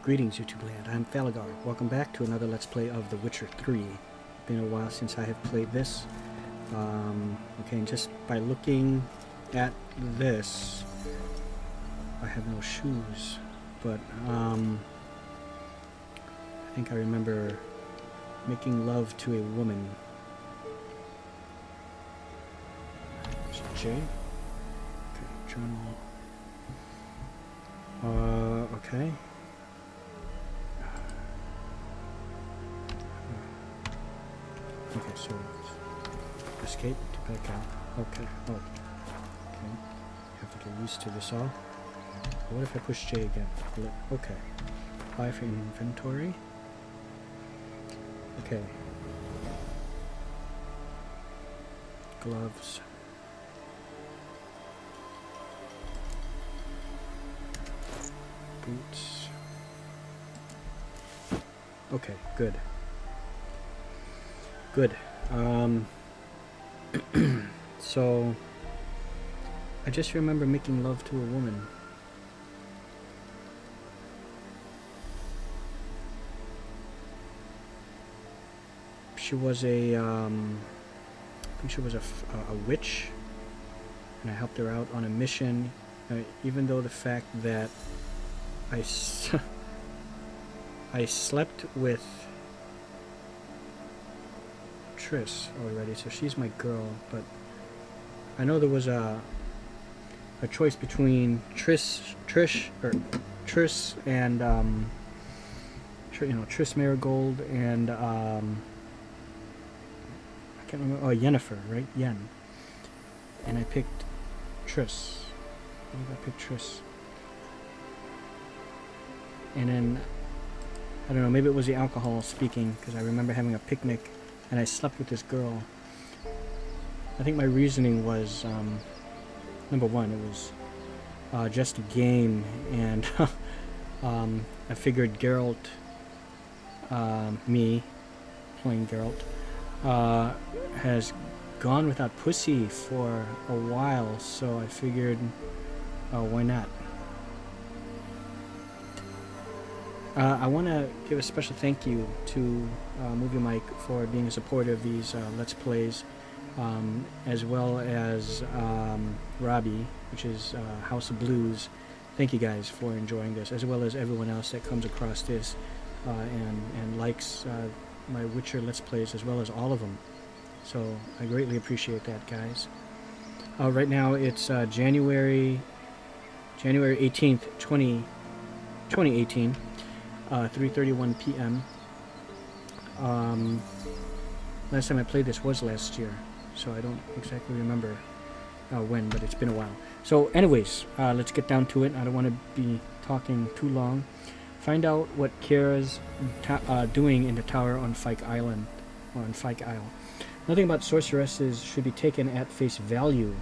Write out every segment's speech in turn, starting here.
Greetings, YouTube land. I'm Falagar. Welcome back to another Let's Play of The Witcher 3. Been a while since I have played this. Okay, and just by looking at this, I have no shoes, but I think I remember making love to a woman. It's J. Okay, journal. Okay. Okay, so escape to back out. Okay. Oh. Okay. Have to get used to this all. What if I push J again? Okay. Apply for inventory. Okay. Gloves. Boots. Okay, good. Good. So I just remember making love to a woman. She was a I think she was a witch, and I helped her out on a mission, even though the fact that I slept with Triss already, so she's my girl, but I know there was a choice between Triss and Triss Marigold and I can't remember. Oh, Yennefer, right? Yen. And I picked Triss. I think I picked Triss. And then I don't know, maybe it was the alcohol speaking, because I remember having a picnic and I slept with this girl. I think my reasoning was, number one, it was just a game, and I figured Geralt, me playing Geralt, has gone without pussy for a while, so I figured, why not? I want to give a special thank you to Movie Mike for being a supporter of these Let's Plays, as well as Robbie, which is House of Blues. Thank you guys for enjoying this, as well as everyone else that comes across this and likes my Witcher Let's Plays, as well as all of them. So I greatly appreciate that, guys. Right now it's January 18th, 2018. 3:31 p.m. Last time I played this was last year, so I don't exactly remember when, but it's been a while. So anyways, let's get down to it. I don't want to be talking too long. Find out what Kira's doing in the tower on Fyke Island, or on Fyke Isle. Nothing about sorceresses should be taken at face value.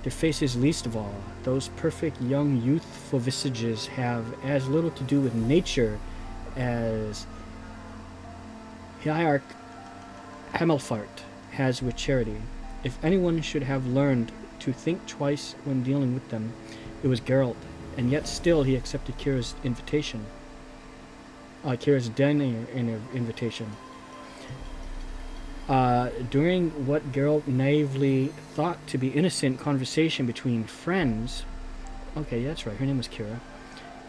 Their faces least of all. Those perfect young youthful visages have as little to do with nature as Hierarch Hamelfart has with charity. If anyone should have learned to think twice when dealing with them, it was Geralt, and yet still he accepted Kira's invitation. Kira's dining invitation. During what Geralt naively thought to be innocent conversation between friends, okay, that's right, her name was Kira.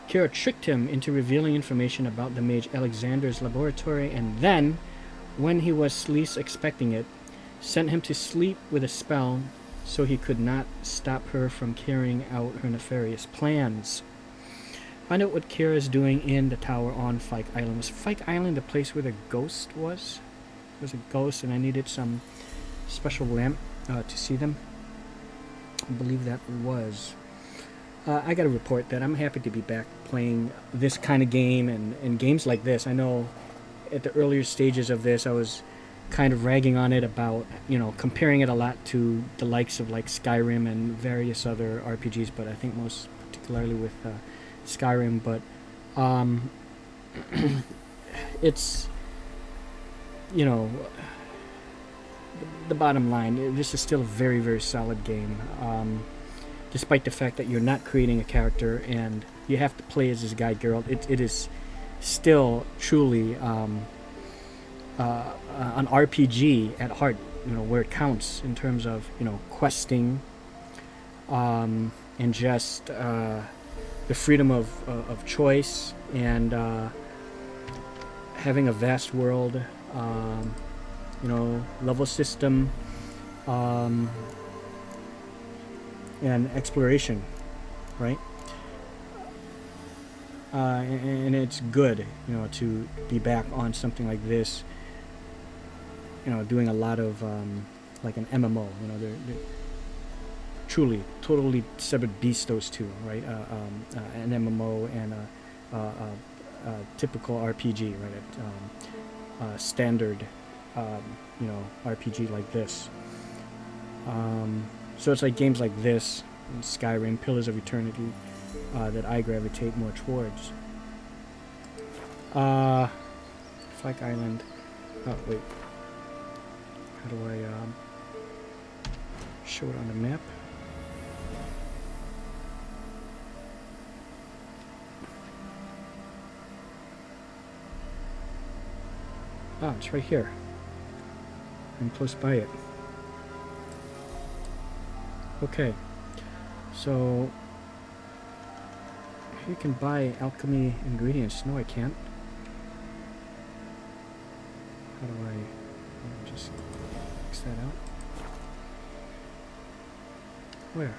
Kira tricked him into revealing information about the mage Alexander's laboratory, and then, when he was least expecting it, sent him to sleep with a spell so he could not stop her from carrying out her nefarious plans. Find out what Kira is doing in the tower on Fyke Island. Was Fyke Island the place where the ghost was? There was a ghost, and I needed some special lamp to see them. I believe that was. I got to report that I'm happy to be back playing this kind of game and games like this. I know at the earlier stages of this I was kind of ragging on it about, comparing it a lot to the likes of like Skyrim and various other RPGs, but I think most particularly with Skyrim. But it's, the bottom line, this is still a very, very solid game. Despite the fact that you're not creating a character and you have to play as this guy Geralt, it is still truly an RPG at heart, where it counts in terms of, questing, and just the freedom of choice, and having a vast world, level system, and exploration, right? And it's good, to be back on something like this, doing a lot of like an MMO. They're truly, totally separate beasts, those two, right? An MMO and a typical RPG, right? Standard, RPG like this. So it's like games like this, Skyrim, Pillars of Eternity, that I gravitate more towards. Flag Island. Oh, wait. How do I show it on the map? Ah, it's right here. I'm close by it. Okay. So you can buy alchemy ingredients. No, I can't. How do I just fix that out? Where?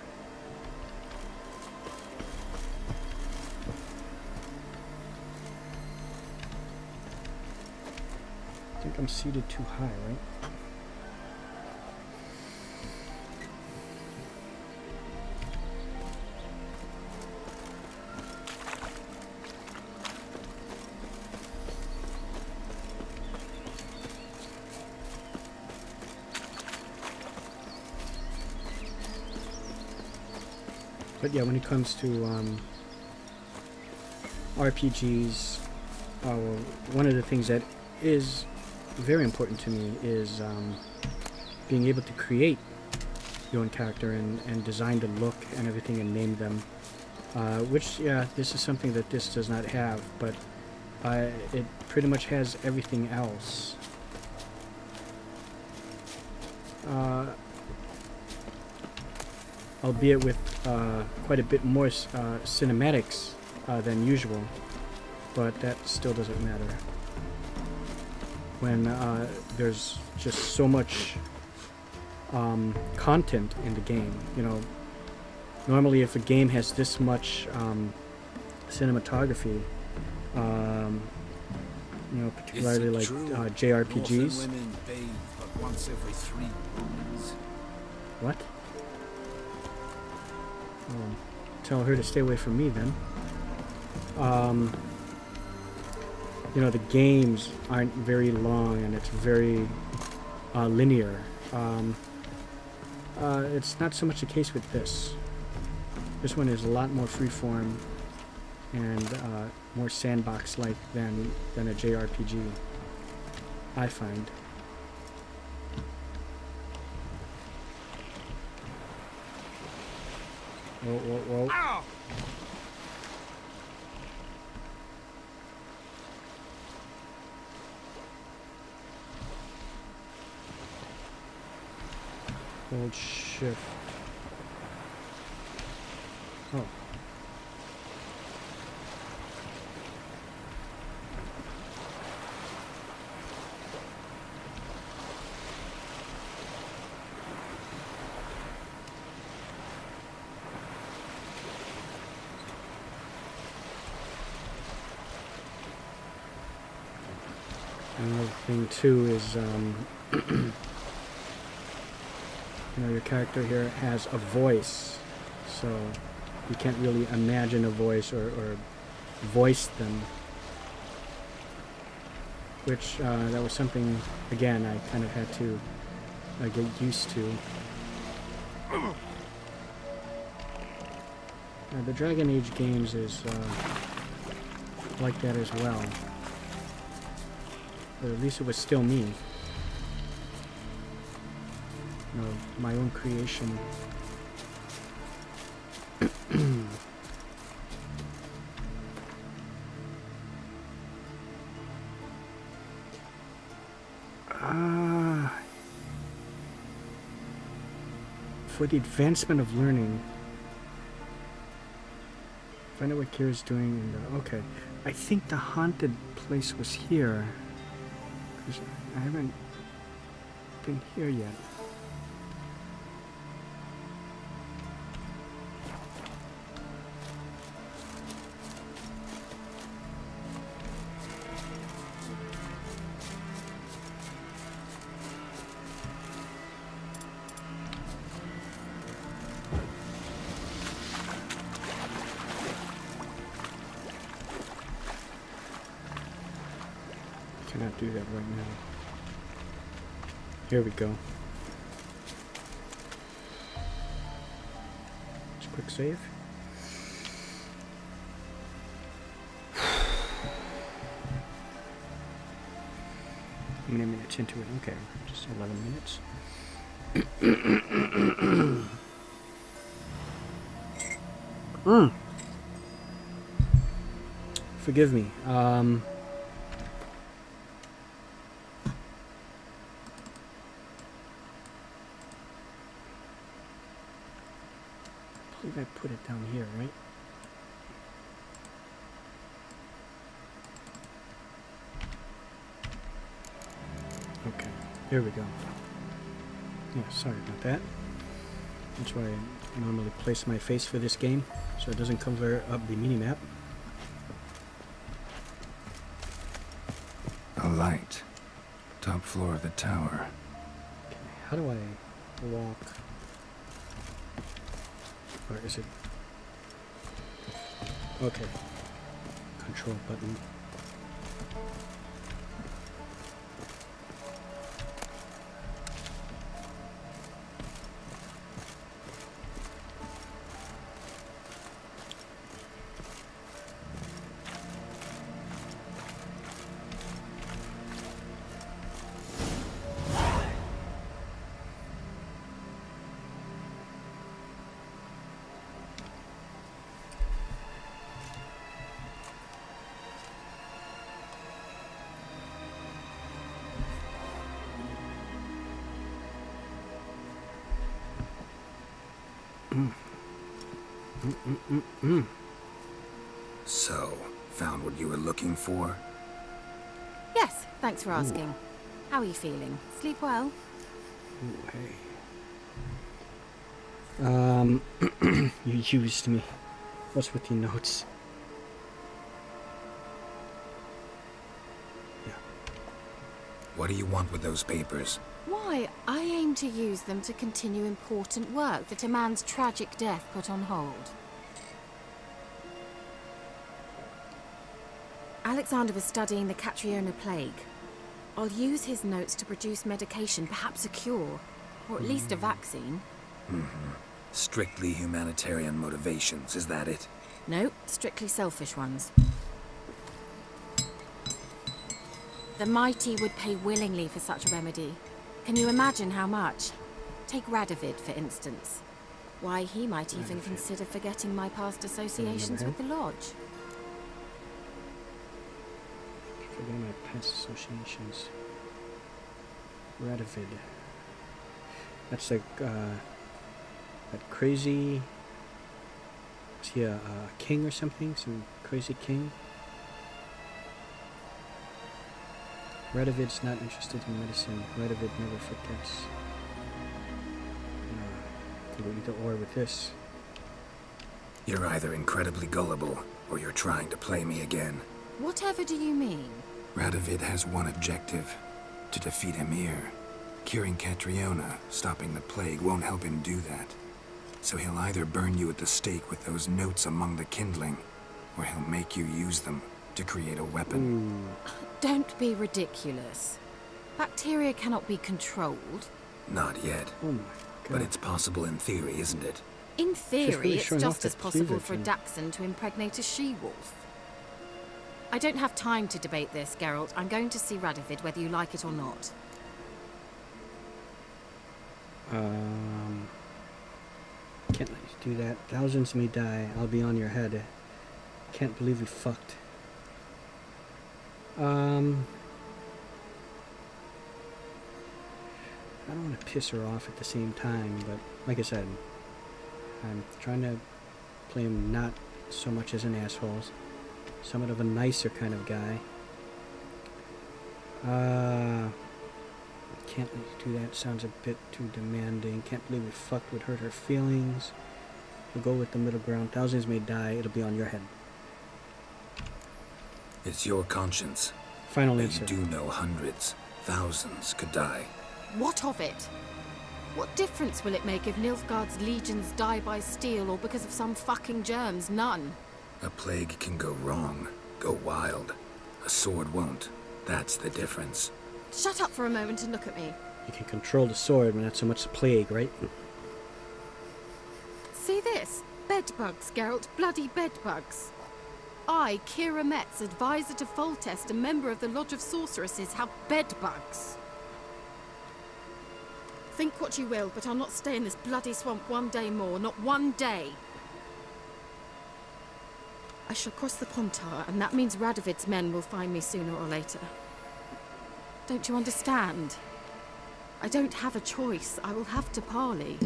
I think I'm seated too high, right? But yeah, when it comes to RPGs, one of the things that is very important to me is being able to create your own character and design the look and everything and name them. Which, yeah, this is something that this does not have, but it pretty much has everything else. Albeit with quite a bit more cinematics than usual, but that still doesn't matter when there's just so much content in the game. Normally if a game has this much cinematography, particularly like JRPGs. Once every 3 moons. What? Tell her to stay away from me then. The games aren't very long and it's very linear. It's not so much the case with this. This one is a lot more freeform and more sandbox-like than a JRPG, I find. Whoa, whoa, whoa. Ow! Hold shift. Oh. Another thing too is, your character here has a voice, so you can't really imagine a voice or voice them. Which, that was something, again, I kind of had to get used to. The Dragon Age games is like that as well. But at least it was still me. My own creation. For the advancement of learning. Find out what Kira's doing in the... Okay. I think the haunted place was here. Because I haven't been here yet. Cannot do that right now. Here we go. Just quick save. How many minutes into it? Okay, just 11 minutes. Forgive me. I believe I put it down here, right? Okay, here we go. Yeah, sorry about that. That's why I normally place my face for this game, so it doesn't cover up the minimap. A light. Top floor of the tower. Okay, how do I walk? Or is it... Okay. Control button. So, found what you were looking for? Yes, thanks for asking. How are you feeling? Sleep well? Ooh, hey. You used me. What's with the notes? Yeah. What do you want with those papers? Why, I aim to use them to continue important work that a man's tragic death put on hold. Alexander was studying the Catriona plague. I'll use his notes to produce medication, perhaps a cure, or at least a vaccine. Strictly humanitarian motivations, is that it? No, strictly selfish ones. The mighty would pay willingly for such a remedy. Can you imagine how much? Take Radovid, for instance. Why, he might even consider forgetting my past associations with the Lodge. Forget my past associations. Radovid. That's like, that crazy... Is he a king or something? Some crazy king? Radovid's not interested in medicine. Radovid never forgets. Can go either or with this. You're either incredibly gullible, or you're trying to play me again. Whatever do you mean? Radovid has one objective. To defeat Emir. Curing Catriona, stopping the plague, won't help him do that. So he'll either burn you at the stake with those notes among the kindling, or he'll make you use them to create a weapon. Ooh. Don't be ridiculous. Bacteria cannot be controlled. Not yet. Oh my god. But it's possible in theory, isn't it? In theory, really it's showing off just as that possible for a cleavage Dachshund to impregnate a she-wolf. I don't have time to debate this, Geralt. I'm going to see Radovid whether you like it or not. Can't let you do that. Thousands may die. I'll be on your head. Can't believe we fucked. I don't want to piss her off at the same time, but like I said, I'm trying to play him not so much as an asshole, somewhat of a nicer kind of guy. Can't let you do that. Sounds a bit too demanding. Can't believe we fucked would hurt her feelings. We'll go with the middle ground. Thousands may die. It'll be on your head. It's your conscience. Final But answer. you do know hundreds, thousands could die. What of it? What difference will it make if Nilfgaard's legions die by steel or because of some fucking germs? None. A plague can go wrong, go wild. A sword won't. That's the difference. Shut up for a moment and look at me. You can control the sword, but not so much the plague, right? See this? Bedbugs, Geralt. Bloody bedbugs. I, Kira Metz, advisor to Foltest, a member of the Lodge of Sorceresses, have bedbugs. Think what you will, but I'll not stay in this bloody swamp one day more. Not one day. I shall cross the Pontar, and that means Radovid's men will find me sooner or later. Don't you understand? I don't have a choice. I will have to parley.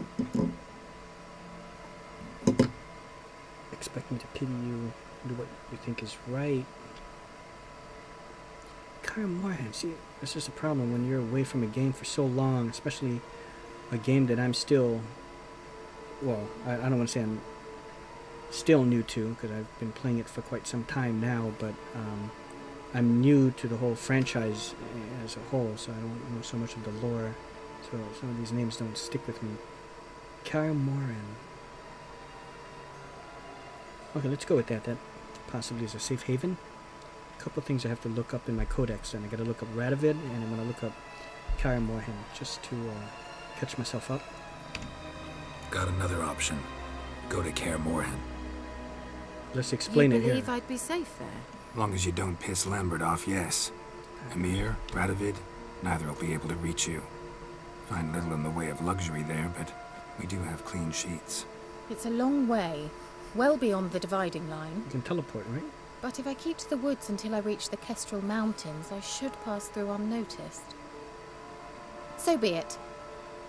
Expect me to pity you, do what you think is right. Kaer Morhen, see, this is the problem when you're away from a game for so long, especially a game that I'm still, well, I don't want to say I'm still new to, because I've been playing it for quite some time now, but I'm new to the whole franchise as a whole, so I don't know so much of the lore, so some of these names don't stick with me. Kaer Morhen. Okay, let's go with that. That possibly is a safe haven. A couple of things I have to look up in my codex, and I gotta look up Radovid, and I'm gonna look up Kaer Morhen, just to catch myself up. Got another option. Go to Kaer Morhen. Let's explain you it here. believe I'd be safe there? Long as you don't piss Lambert off, yes. Emir, Radovid, neither will be able to reach you. Find little in the way of luxury there, but we do have clean sheets. It's a long way, well beyond the dividing line. You can teleport, right? But if I keep to the woods until I reach the Kestrel Mountains, I should pass through unnoticed. So be it.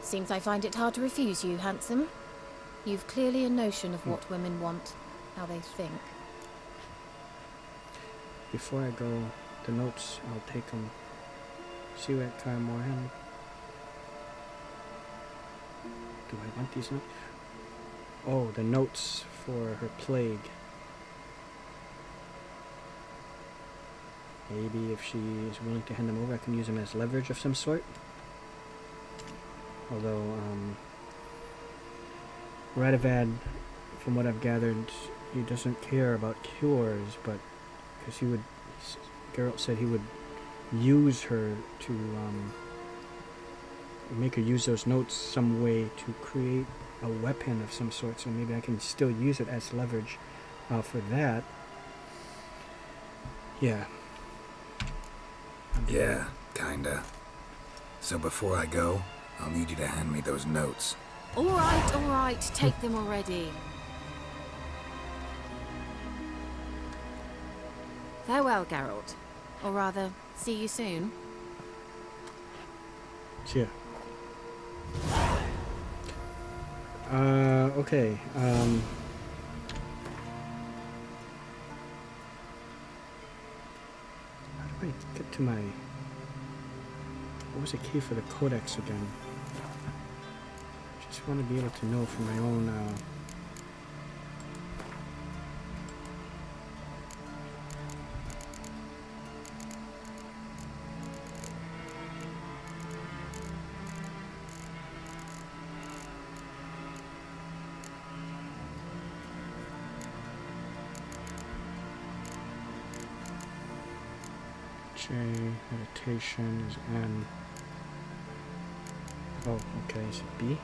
Seems I find it hard to refuse you, handsome. You've clearly a notion of what women want, how they think. Before I go, the notes, I'll take them. See you at Kaer Morhen. Do I want these notes? Oh, the notes for her plague. Maybe if she is willing to hand them over, I can use them as leverage of some sort. Although, Radovid, from what I've gathered, he doesn't care about cures, but because he would, Geralt said he would use her to make her use those notes some way to create a weapon of some sort, so maybe I can still use it as leverage for that. Yeah. Yeah, kinda. So before I go, I'll need you to hand me those notes. All right, take them already. Farewell, Geralt. Or rather, see you soon. See ya. Okay, how do I get to my... What was the key for the codex again? Just want to be able to know for my own, J, meditation is N. Oh, okay, is it B?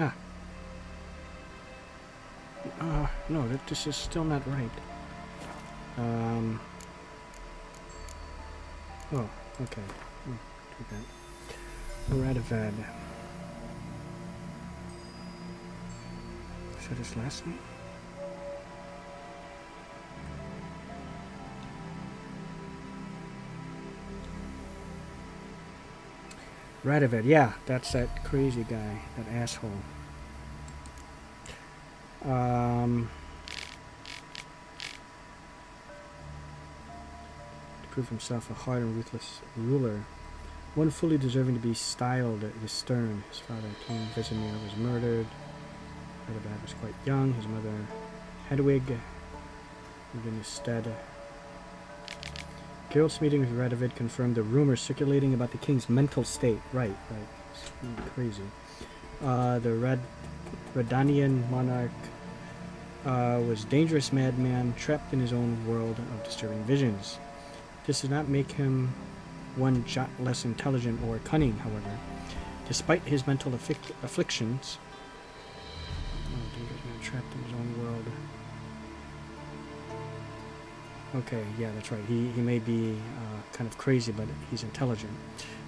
Ah. No, this is still not right. Oh, okay. Do that. Radovid. Is that his last name? Radovid, yeah, that's that crazy guy, that asshole. To prove himself a hard and ruthless ruler, one fully deserving to be styled the stern. His father, King Vesemir, was murdered. Radovid was quite young. His mother, Hedwig, lived in his stead. Geralt's meeting with Radovid confirmed the rumors circulating about the king's mental state. Right. It's crazy. The Redanian monarch was a dangerous madman trapped in his own world of disturbing visions. This did not make him one jot less intelligent or cunning, however. Despite his mental afflictions, dangerous man trapped in his own world. Okay, yeah, that's right. He may be kind of crazy, but he's intelligent.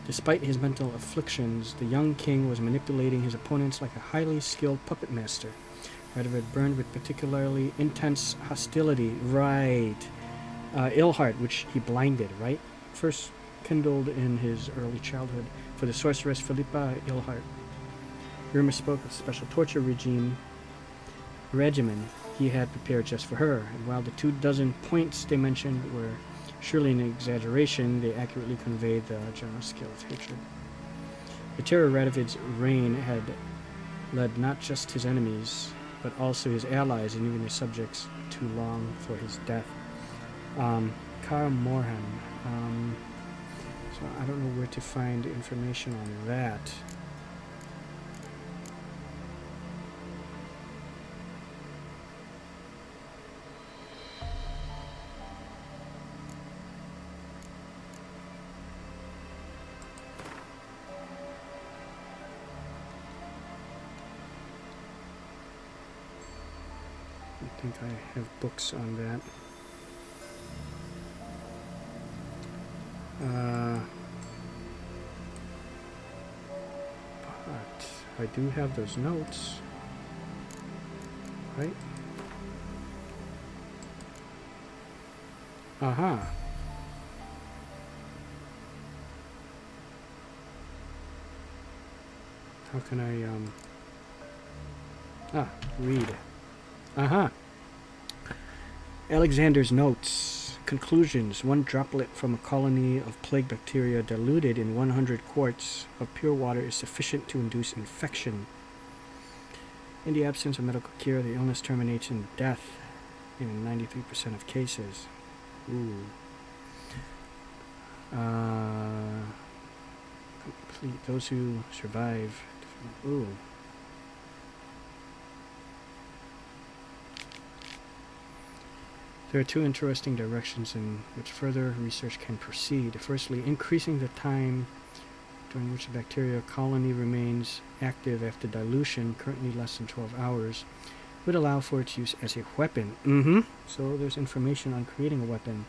Despite his mental afflictions, the young king was manipulating his opponents like a highly skilled puppet master. Radovid burned with particularly intense hostility. Right. Ilhart, which he blinded, right? First kindled in his early childhood for the sorceress Philippa Ilhart. Rumors spoke of a special torture regimen he had prepared just for her, and while the 24 points they mentioned were surely an exaggeration, they accurately conveyed the general scale of hatred. The terror of Radovid's reign had led not just his enemies, but also his allies and even his subjects to long for his death. Kaer Morhen. So I don't know where to find information on that. I think I have books on that. But I do have those notes, right? Aha. How can I, read. Aha. Alexander's notes. Conclusions. One droplet from a colony of plague bacteria diluted in 100 quarts of pure water is sufficient to induce infection. In the absence of medical cure, the illness terminates in death in 93% of cases. Ooh. Complete. Those who survive. Ooh. There are two interesting directions in which further research can proceed. Firstly, increasing the time during which a bacteria colony remains active after dilution, currently less than 12 hours, would allow for its use as a weapon. So there's information on creating a weapon.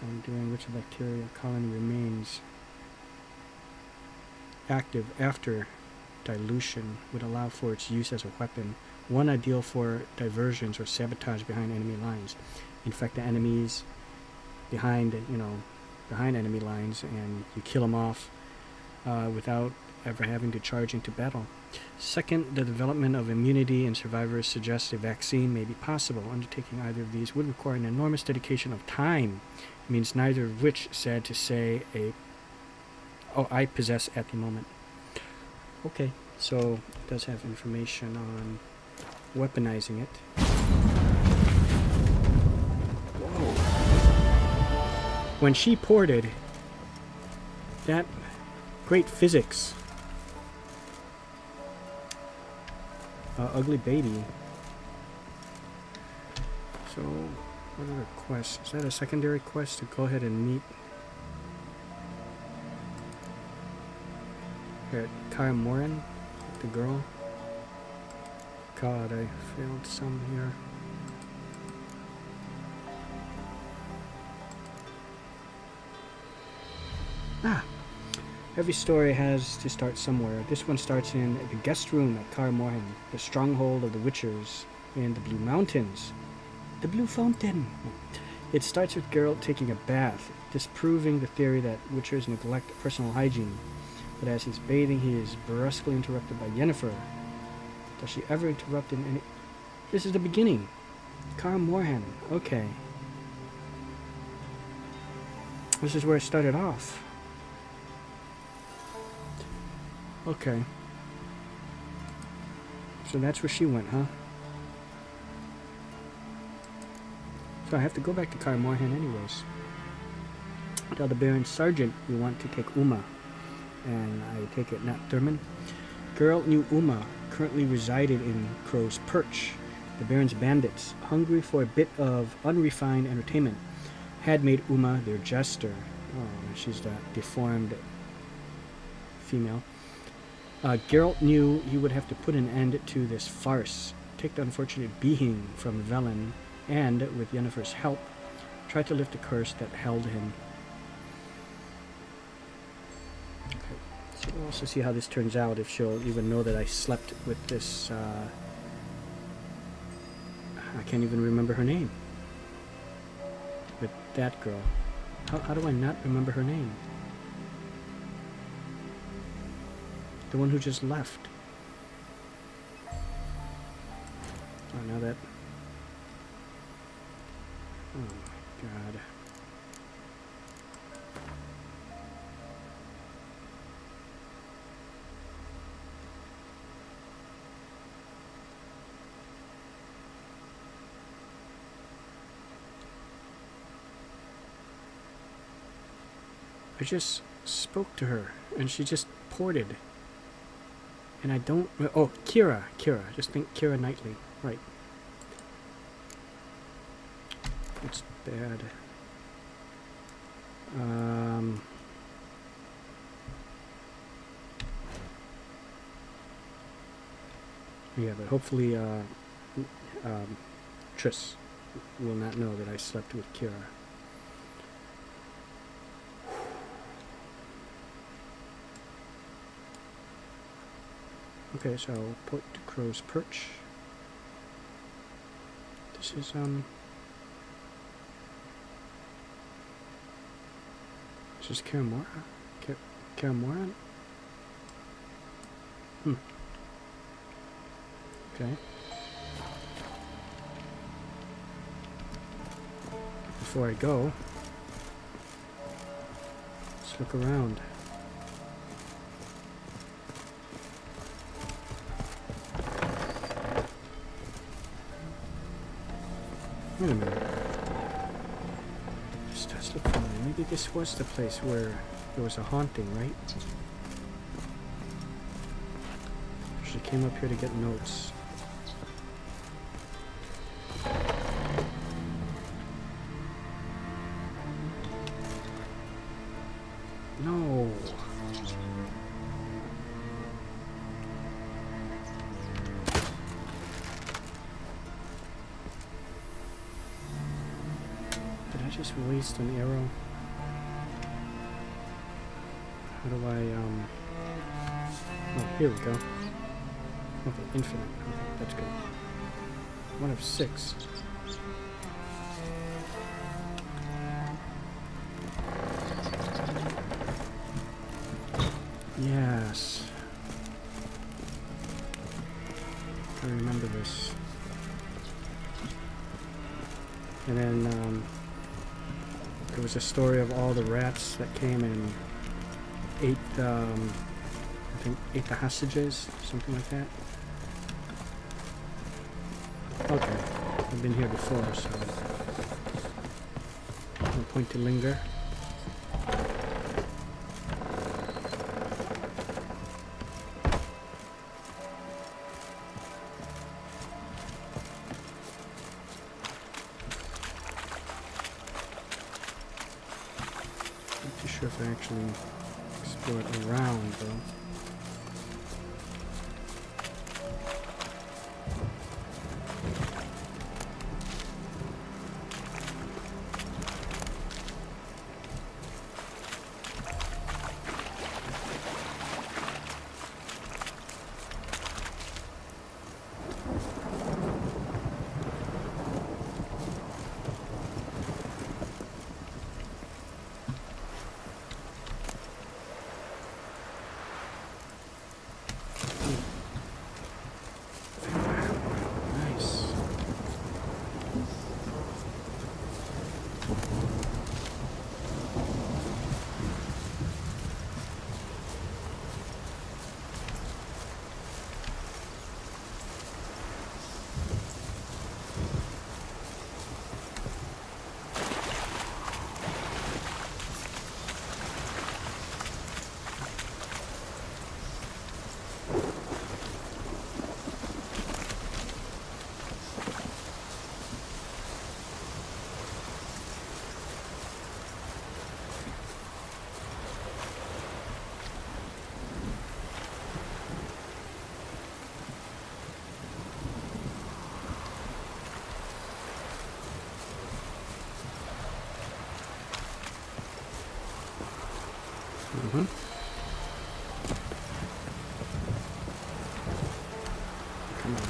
Time during which a bacteria colony remains active after dilution would allow for its use as a weapon. One ideal for diversions or sabotage behind enemy lines. Infect the enemies behind enemy lines, and you kill them off without ever having to charge into battle. Second, the development of immunity in survivors suggests a vaccine may be possible. Undertaking either of these would require an enormous dedication of time. It means neither of which, sad to say, I possess at the moment. Okay, so it does have information on weaponizing it. Whoa. When she ported, that great physics. Ugly baby. So, what are the quests? Is that a secondary quest to go ahead and meet here at Kaer Morhen, the girl? God, I failed some here. Every story has to start somewhere. This one starts in the guest room at Kaer Morhen, the stronghold of the Witchers in the Blue Mountains. The Blue Fountain! It starts with Geralt taking a bath, disproving the theory that Witchers neglect personal hygiene. But as he's bathing, he is brusquely interrupted by Yennefer. Does she ever interrupt in any... This is the beginning. Kaer Morhen. Okay. This is where it started off. Okay. So that's where she went, huh? So I have to go back to Kaer Morhen anyways. Tell the Baron Sergeant we want to take Uma. And I take it not Thurman. Geralt knew Uma currently resided in Crow's Perch. The Baron's bandits, hungry for a bit of unrefined entertainment, had made Uma their jester. Oh, she's that deformed female. Geralt knew he would have to put an end to this farce, take the unfortunate being from Velen, and, with Yennefer's help, try to lift the curse that held him. Okay, so we'll also see how this turns out, if she'll even know that I slept with this, I can't even remember her name. With that girl. How do I not remember her name? The one who just left. Oh, now that... Oh my god. I just spoke to her, and she just ported. And I don't... Oh, Kira. Just think Kira Knightley. Right. It's bad. Yeah, but hopefully Triss will not know that I slept with Kira. Okay, so I'll port to Crow's Perch. This is, This is Kaer Morhen? Kaer Morhen? Okay. Before I go, let's look around. Wait a minute. This does look familiar. Maybe this was the place where there was a haunting, right? She came up here to get notes. No. Did I just waste an arrow? How do I, oh, here we go. Okay, infinite. Okay, that's good. 1 of 6. Yes. I remember this. And then, there was a story of all the rats that came and ate, I think, ate the hostages, something like that. Okay, I've been here before, so no point to linger. Not too sure if I actually explore it around, though. Mm-hmm. Come on.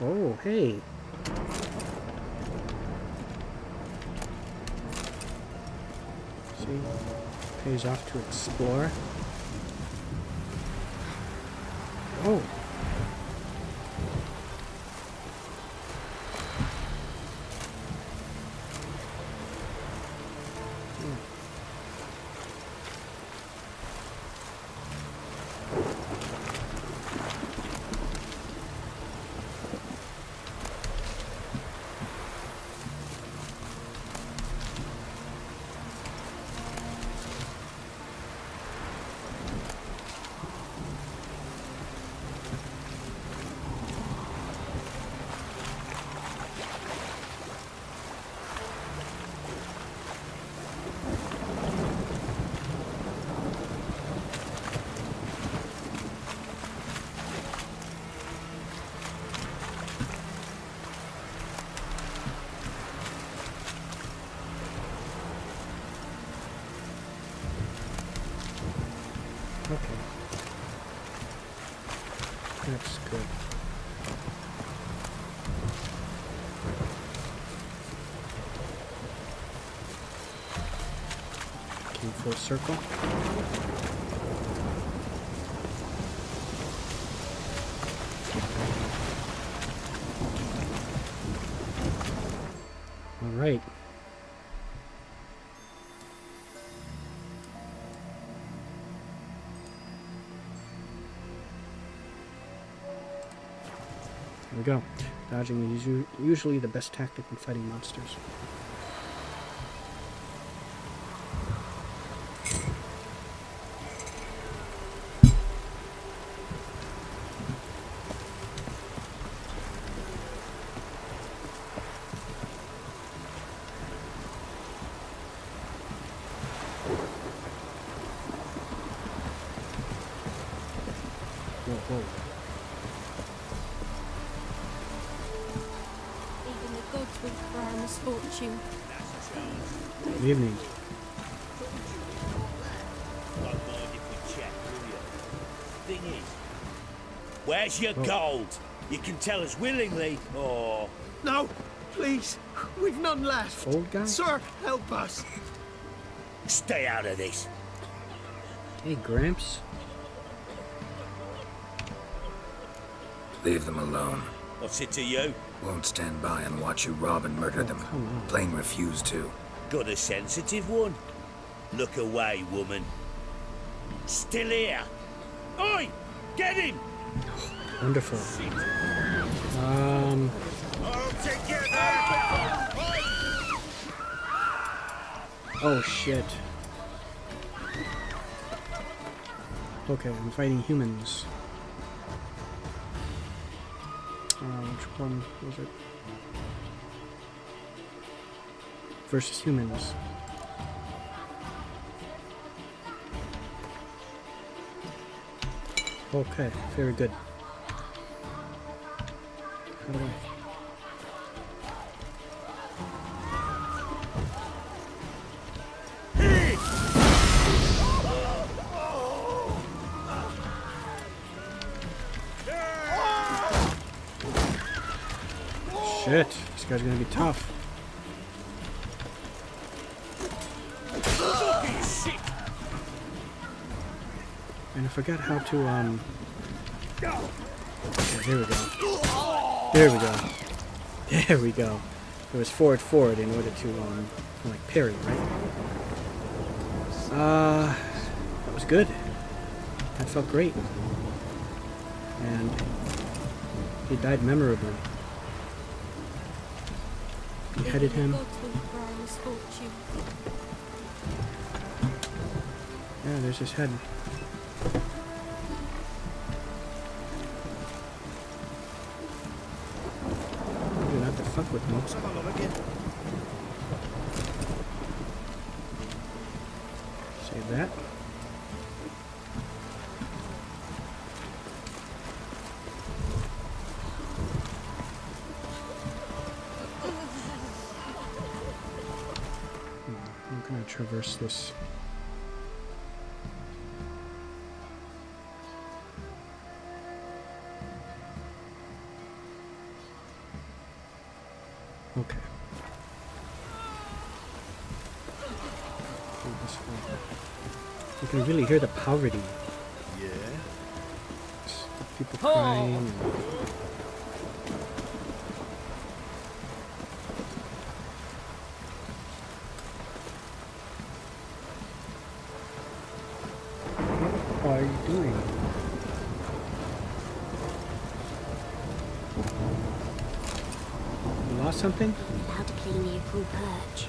Oh, hey. See? Pays off to explore. Oh. Okay. That's good. Came full circle. All right. There we go. Dodging is usually the best tactic in fighting monsters. Whoa, whoa. Even the gods weep for our misfortune. Good evening. Don't mind if we chat, will you? Thing is, where's your gold? You can tell us willingly, or... No, please. We've none left. Old guy? Sir, help us. Stay out of this. Hey, Gramps. Leave them alone. What's it to you? Won't stand by and watch you rob and murder them. come on. Plain refuse to. Got a sensitive one? Look away, woman. Still here. Oi! Get him! Wonderful. All together! Oh shit. Okay, I'm fighting humans. Which one was it? Versus humans. Okay, very good. How do I... Shit, this guy's gonna be tough. And I forgot how to, yeah, here we go. There we go. There we go. It was forward in order to, like parry, right? That was good. That felt great. And he died memorably. Beheaded him. Yeah, there's his head. You don't have to fuck with me. Save that. traverse this. Okay. Go this way. You can really hear the poverty. Yeah. The people crying. And what are you doing? You lost something? How to clean your cool perch.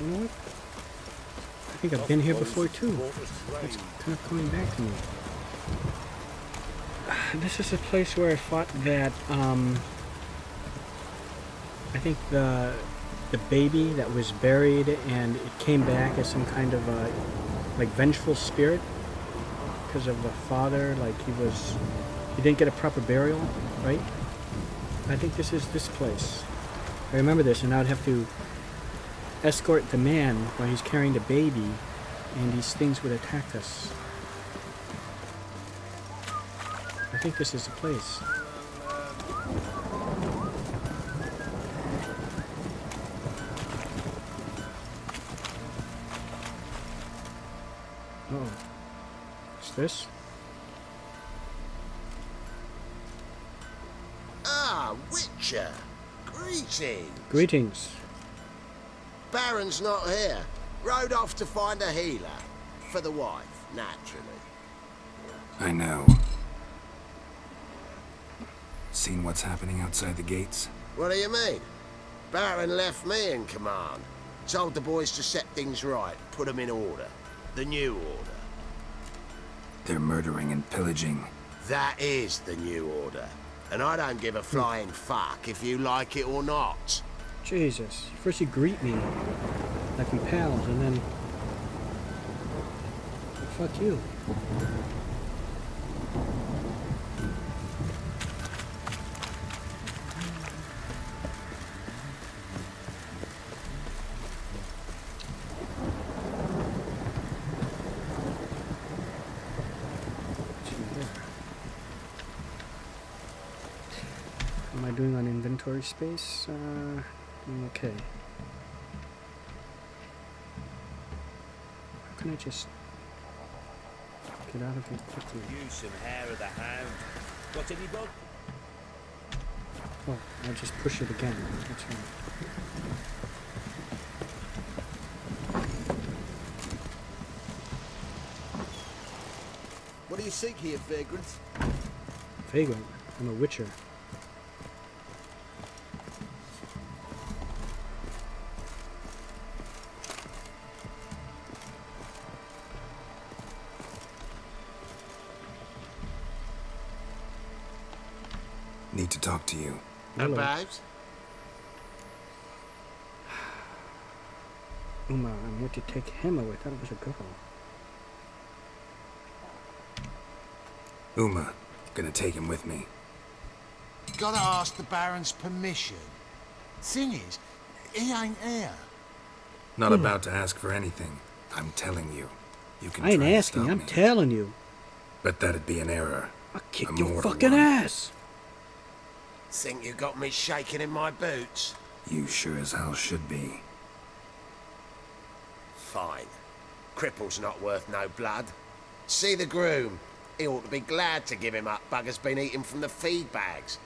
You know what? I think I've been here before too. It's kind of coming back to me. This is a place where I fought that, I think the baby that was buried and it came back as some kind of like vengeful spirit because of the father, like he didn't get a proper burial, right? I think this is this place. I remember this, and I would have to escort the man while he's carrying the baby, and these things would attack us. I think this is the place. Oh, what's this? Ah, Witcher! Greetings! Greetings. Baron's not here. Rode off to find a healer. For the wife, naturally. I know. Seen what's happening outside the gates? What do you mean? Baron left me in command. Told the boys to set things right, put them in order. The new order. They're murdering and pillaging. That is the new order. And I don't give a flying fuck if you like it or not. Jesus. First you greet me like we pals, and then... Fuck you. What am I doing on inventory space? Okay. How can I just get out of here quickly? Use some hair of the hound. Got any bug? Oh, I'll just push it again. That's right. What do you seek here, vagrant? Vagrant. I'm a witcher. Need to talk to you. Hello. About? Uma, I'm here to take him away. I thought it was a girl. Uma, gonna take him with me. Gotta ask the Baron's permission. Thing is, he ain't here. Not about to ask for anything. I'm telling you. You can I ain't try to asking, stop I'm me, telling you. but that'd be an error. I'll kick A your mortal fucking one. ass. Think you got me shaking in my boots? You sure as hell should be. Fine. Cripple's not worth no blood. See the groom. He ought to be glad to give him up. Bugger's been eating from the feed bags.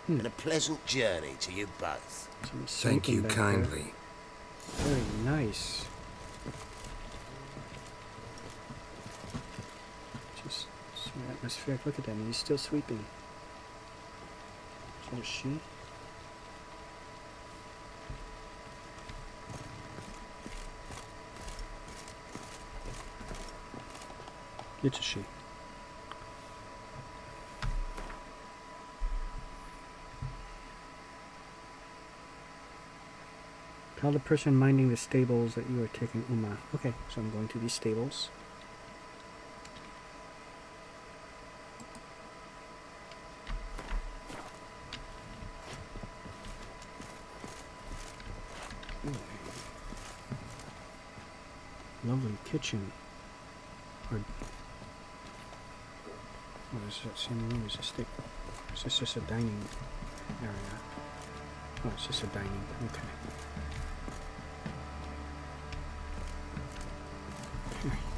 And a pleasant journey to you both. Somebody's Thank smoking you back kindly. there. Very nice. Just so atmospheric. Look at that. He's still sweeping. So is she? It's a she. Tell the person minding the stables that you are taking Uma. Okay, so I'm going to these stables. Lovely kitchen. Or what is that same room? Is this just a dining area? Oh, it's just a dining. Okay.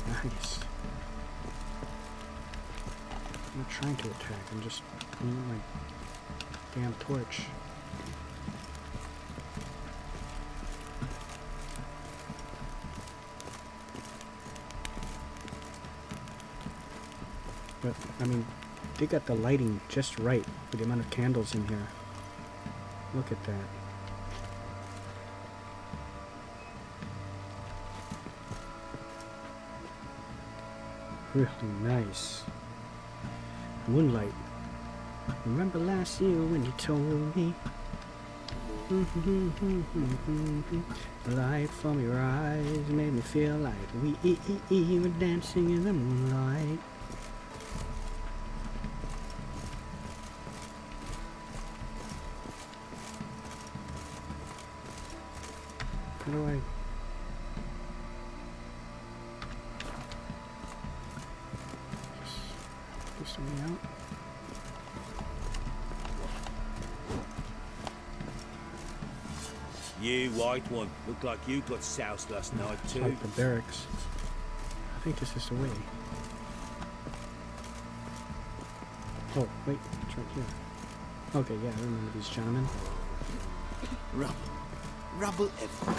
Nice. I'm not trying to attack. I'm just pulling my damn torch. But, I mean, they got the lighting just right for the amount of candles in here. Look at that. Really nice. Moonlight. Remember last year when you told me the light from your eyes made me feel like we were dancing in the moonlight. How do I... Just something out? You, white one. Looked like you got soused last night It's too. like the barracks. I think this is the way. Oh, wait, it's right here. Okay, yeah, I remember these gentlemen. Rubble. Rubble everywhere.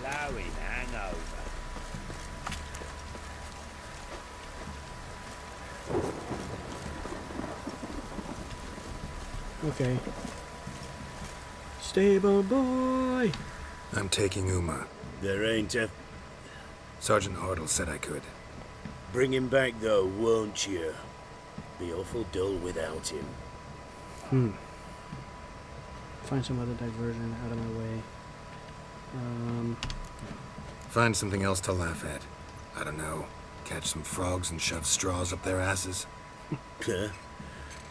Flowing hangover. Okay. Stable boy! I'm taking Uma. There ain't a... Sergeant Hartle said I could. Bring him back, though, won't you? Be awful dull without him. Find some other diversion out of my way. Find something else to laugh at. I don't know. Catch some frogs and shove straws up their asses. Huh?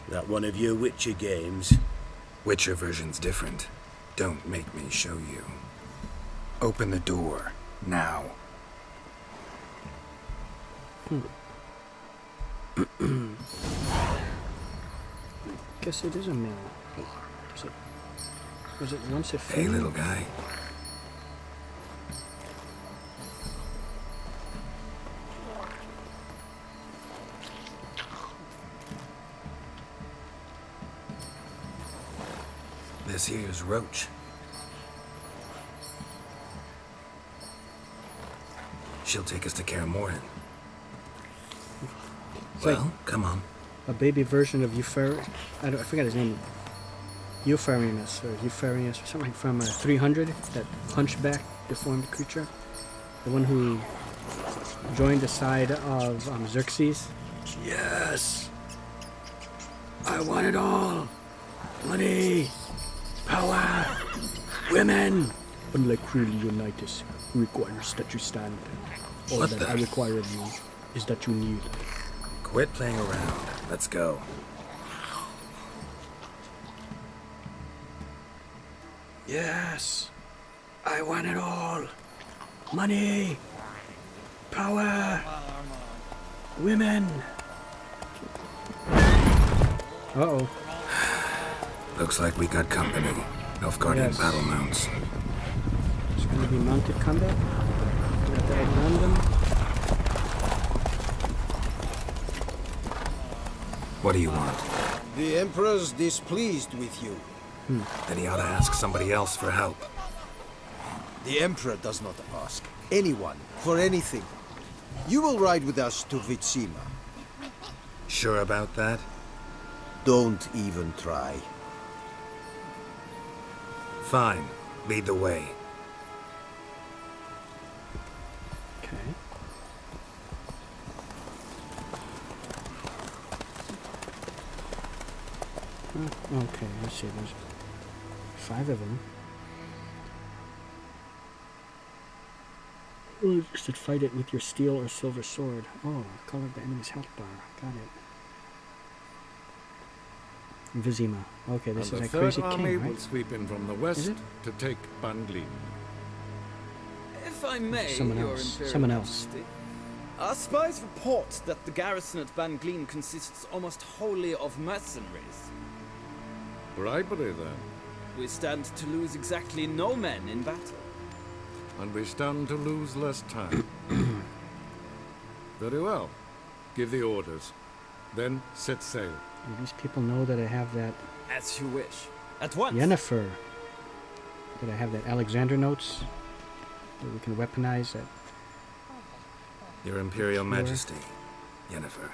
That one of your Witcher games? Witcher version's different. Don't make me show you. Open the door. Now. Guess it is a mill. Was it once a Hey, field? little guy. This here's Roach. She'll take us to Kaer Morhen. It's Well, like come on. a baby version of Euphor... I forgot his name. Euphorianus, or Euphorianus, or something from 300, that hunchback, deformed creature. The one who joined the side of Xerxes. Yes! I want it all! Money! Power! Women! Unlike cruel Leonidas, who requires that you stand. All What that the- I require of you is that you kneel. Quit playing around. Let's go. Yes! I want it all! Money! Power! Women! Uh-oh. Looks like we got company. Nilfgaardian Yes. battle mounts. It's gonna be mounted combat. We have to outrun them. What do you want? The Emperor's displeased with you. Then he ought to ask somebody else for help. The Emperor does not ask anyone for anything. You will ride with us to Vitsima. Sure about that? Don't even try. Fine. Lead the way. Okay. Okay, let's see. There's 5 of them. Oh, you should fight it with your steel or silver sword. Oh, color the enemy's health bar. Got it. Vizima. Okay, this And is the a crazy third army king, will right? sweep in from the west to take Banglin. If I may, Someone Your else. Imperial Someone else. Majesty, our spies report that the garrison at Banglin consists almost wholly of mercenaries. Bribery, then. We stand to lose exactly no men in battle. And we stand to lose less time. Very well. Give the orders. Then set sail. Do these people know that I have that As you wish. At once. Yennefer? That I have that Alexander notes? That we can weaponize that? Your Imperial Sure. Majesty, Yennefer.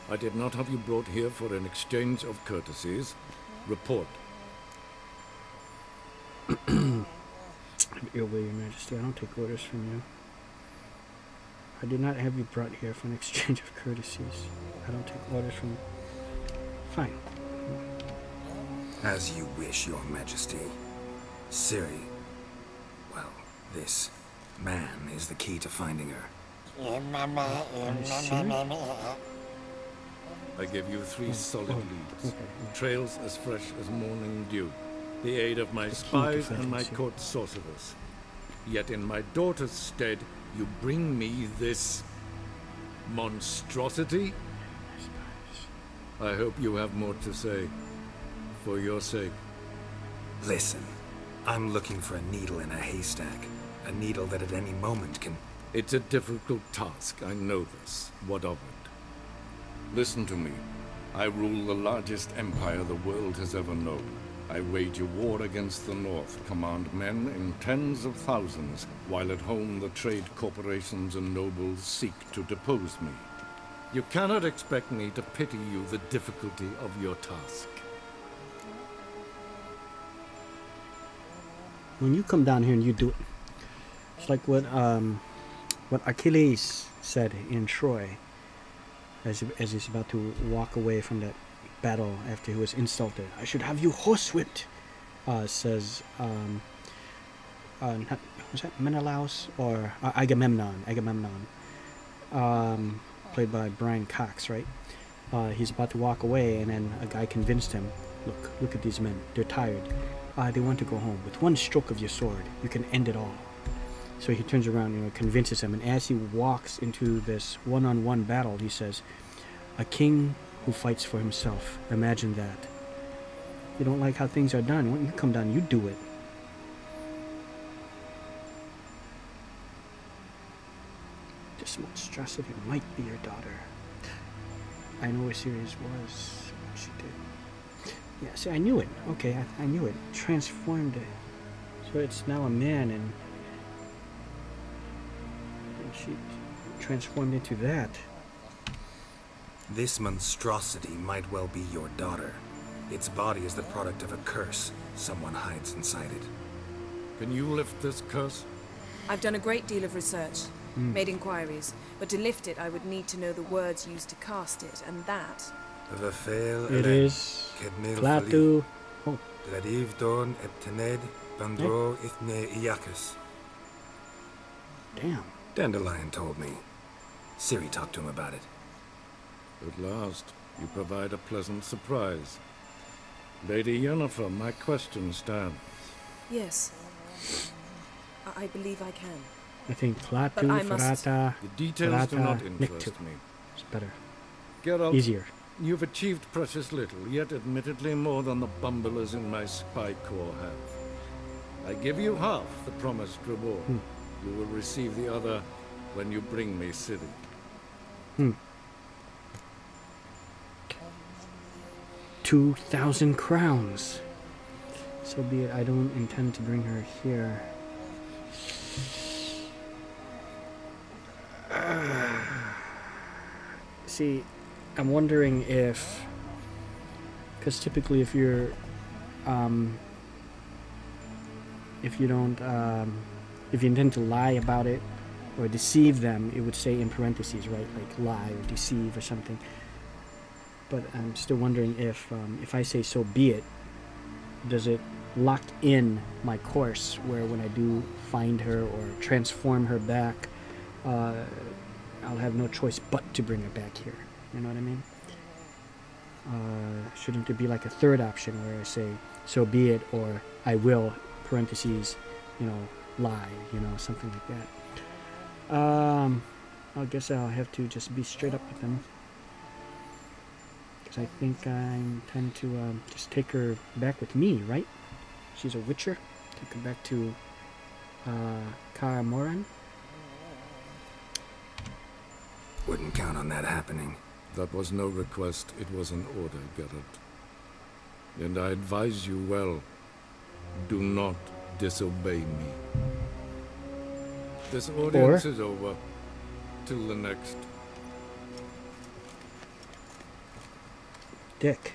I did not have you brought here for an exchange of courtesies. Report. Your will, Your Majesty. I don't take orders from you. I did not have you brought here for an exchange of courtesies. I don't take orders from... Fine. As you wish, Your Majesty. Ciri. Well, this man is the key to finding her. I give you 3 solid leads. Okay. Trails as fresh as morning dew. The aid of my key to spies and finding my Ciri. court sorcerers. Yet in my daughter's stead, you bring me this monstrosity? I hope you have more to say. For your sake. Listen, I'm looking for a needle in a haystack. A needle that at any moment can... It's a difficult task, I know this. What of it? Listen to me. I rule the largest empire the world has ever known. I wage a war against the North, command men in tens of thousands, while at home the trade corporations and nobles seek to depose me. You cannot expect me to pity you the difficulty of your task. When you come down here and you do it, it's like what Achilles said in Troy, as he's about to walk away from that battle after he was insulted. I should have you horsewhipped, says, was that Menelaus or Agamemnon? Played by Brian Cox, right? He's about to walk away, and then a guy convinced him, look at these men, they're tired. They want to go home. With one stroke of your sword, you can end it all. So he turns around, convinces him, and as he walks into this one-on-one battle, he says, a king who fights for himself. Imagine that. You don't like how things are done. When you come down, you do it. This monstrosity might be your daughter. I know where Sirius was when she did. Yeah, see, I knew it. Okay, I knew it. Transformed it. So it's now a man, and she transformed into that. This monstrosity might well be your daughter. Its body is the product of a curse someone hides inside it. Can you lift this curse? I've done a great deal of research, made inquiries, but to lift it I would need to know the words used to cast it, and that... It is Klaatu. Oh. Damn. Dandelion told me. Ciri talked to him about it. At last, you provide a pleasant surprise. Lady Yennefer, my question stands. Yes. I believe I can. I think Klaatu, But I must- Ferrata, The details do not Ferrata, interest Niktu. me. It's better. Geralt, Easier. you've achieved precious little, yet admittedly more than the bumblers in my spy corps have. I give you half the promised reward. You will receive the other when you bring me Ciri. 2,000 crowns. So be it. I don't intend to bring her here. See, I'm wondering if, because typically if you're, if you don't, if you intend to lie about it, or deceive them, it would say in parentheses, right? Like lie or deceive or something. But I'm still wondering if I say so be it, does it lock in my course where when I do find her or transform her back, I'll have no choice but to bring her back here. You know what I mean? Shouldn't there be like a third option where I say, so be it, or I will, parentheses, lie, something like that. I guess I'll have to just be straight up with them. Because I think I intend to just take her back with me, right? She's a witcher. Take her back to Kaer Morhen. Wouldn't count on that happening. That was no request, it was an order, Geralt. And I advise you well, do not disobey me. This audience is over. Till the next. Dick.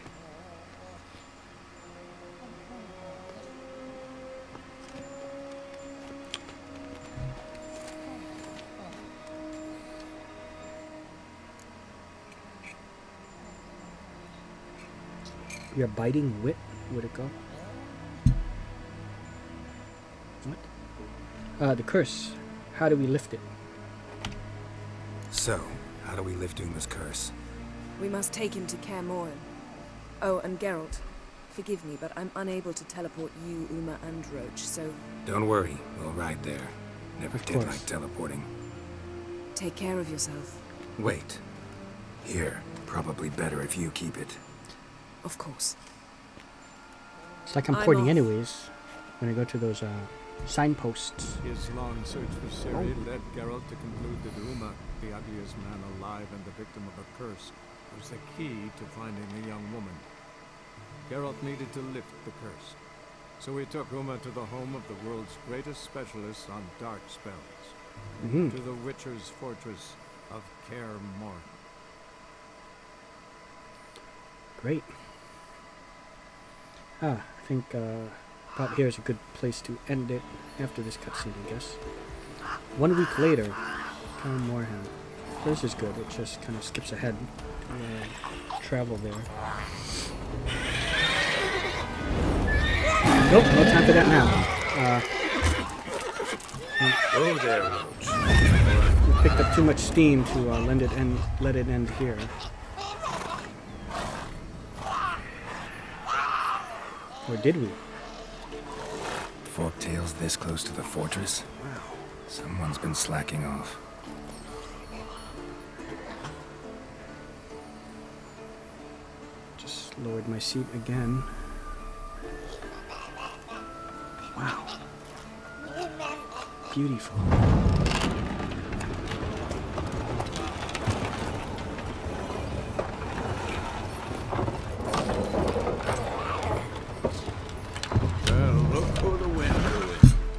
Your biting wit, would it go? What? The curse. How do we lift it? So, how do we lift Uma's curse? We must take him to Kaer Morhen. Oh, and Geralt, forgive me, but I'm unable to teleport you, Uma, and Roach, so... Don't worry, we'll ride there. Never did like teleporting. Take care of yourself. Wait. Here, probably better if you keep it. Of course. It's like I'm porting anyways, when I go to those signposts. His long search for Ciri led Geralt to conclude that Uma, the ugliest man alive and the victim of a curse, was the key to finding the young woman. Geralt needed to lift the curse, so he took Uma to the home of the world's greatest specialist on dark spells, to the Witcher's fortress of Kaer Morhen. Great. I think about here is a good place to end it after this cutscene, I guess. 1 week later, Kaer Morhen. This is good. It just kind of skips ahead to travel there. Nope, no time for that now. Oh there, Roach. We picked up too much steam to let it end here. Or did we? Forktail's this close to the fortress? Wow. Someone's been slacking off. Just lowered my seat again. Wow. Beautiful.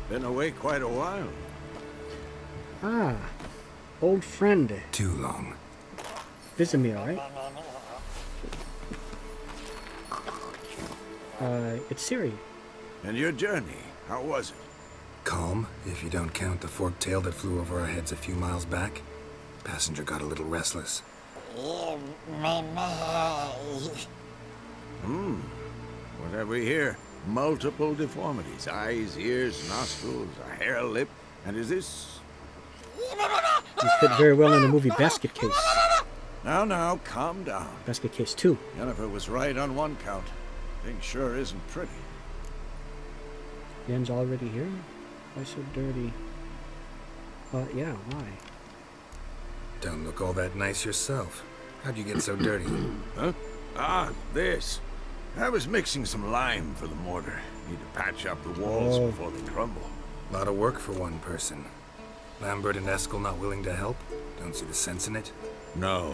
Been away quite a while. Ah, old friend. Too long. Vizimir, right? It's Ciri. And your journey, how was it? Calm, if you don't count the forktail that flew over our heads a few miles back. Passenger got a little restless. What have we here? Multiple deformities. Eyes, ears, nostrils, a hair lip. And is this... You fit very well in the movie Basket Case. Now, calm down. Basket Case 2. Yennefer was right on one count. Thing sure isn't pretty. Yen's already here? Why so dirty? Yeah, why? Don't look all that nice yourself. How'd you get so dirty? Huh? Ah, this. I was mixing some lime for the mortar. Need to patch up the walls before they crumble. A lot of work for one person. Lambert and Eskel not willing to help? Don't see the sense in it? No.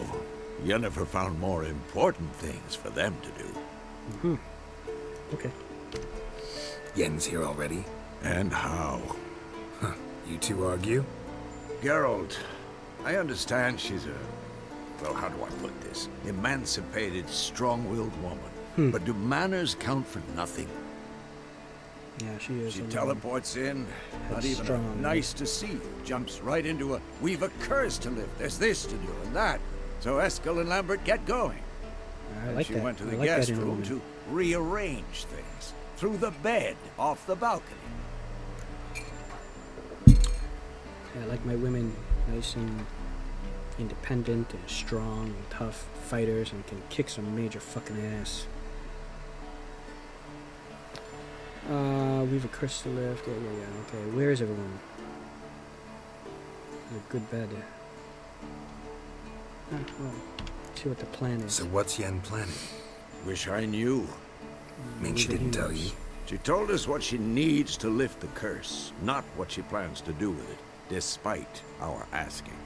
Yennefer found more important things for them to do. Okay. Yen's here already? And how? Huh. You two argue? Geralt, I understand she's a... Well, how do I put this? Emancipated, strong-willed woman. But do manners count for nothing? Yeah, she is. She a little teleports in, not even strong. nice to see you. Jumps right into a, we've a curse to lift, there's this to do and that. So Eskel and Lambert get going. I And like she that. went to I the like that guest in a room woman. to rearrange things. Through the bed, off the balcony. I like my women nice and independent and strong and tough fighters and can kick some major fucking ass. We've a curse to lift. Yeah. Okay, where is everyone? A good bed. Well, see what the plan is. So what's Yen planning? Wish I knew. Mean she didn't tell you? She told us what she needs to lift the curse, not what she plans to do with it, despite our asking.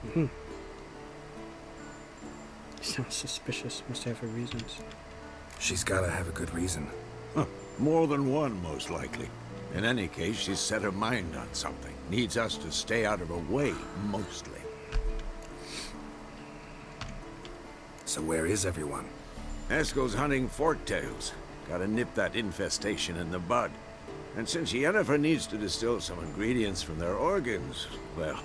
Mm-hmm. Sounds suspicious. Must have her reasons. She's gotta have a good reason. More than one, most likely. In any case, she's set her mind on something. Needs us to stay out of her way, mostly. So where is everyone? Eskel's hunting forktails. Gotta nip that infestation in the bud. And since Yennefer needs to distill some ingredients from their organs, well,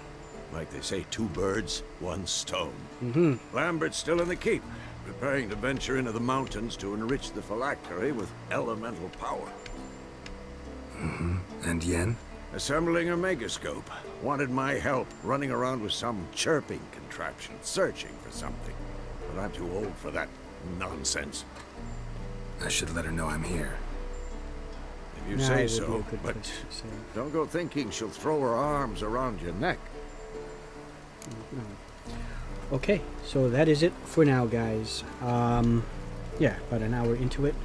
like they say, 2 birds, 1 stone. Mm-hmm. Lambert's still in the keep, preparing to venture into the mountains to enrich the phylactery with elemental power. Mm-hmm. And Yen? Assembling a megascope. Wanted my help running around with some chirping contraption, searching for something. But I'm too old for that nonsense. I should let her know I'm here. If you Nah, say it would be a so, good but place to say it. don't go thinking she'll throw her arms around your neck. Okay, so that is it for now, guys. Yeah, about an hour into it.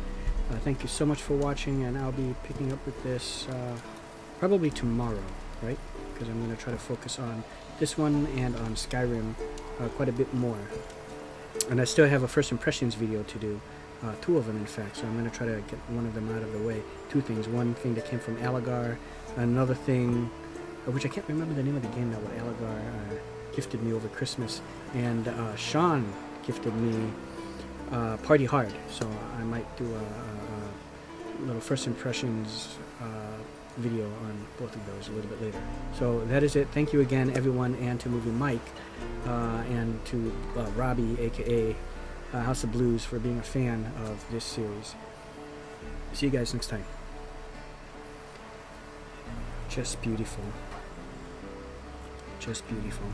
Thank you so much for watching, and I'll be picking up with this probably tomorrow, right? Because I'm going to try to focus on this one and on Skyrim quite a bit more. And I still have a first impressions video to do, 2 of them in fact, so I'm going to try to get one of them out of the way. 2 things, one thing that came from Falagar, another thing, which I can't remember the name of the game now, what Falagar gifted me over Christmas, and Sean gifted me Party Hard, so I might do a little first impressions video on both of those a little bit later. So that is it. Thank you again, everyone, and to Movie Mike, and to Robbie, aka House of Blues, for being a fan of this series. See you guys next time. Just beautiful. Just beautiful.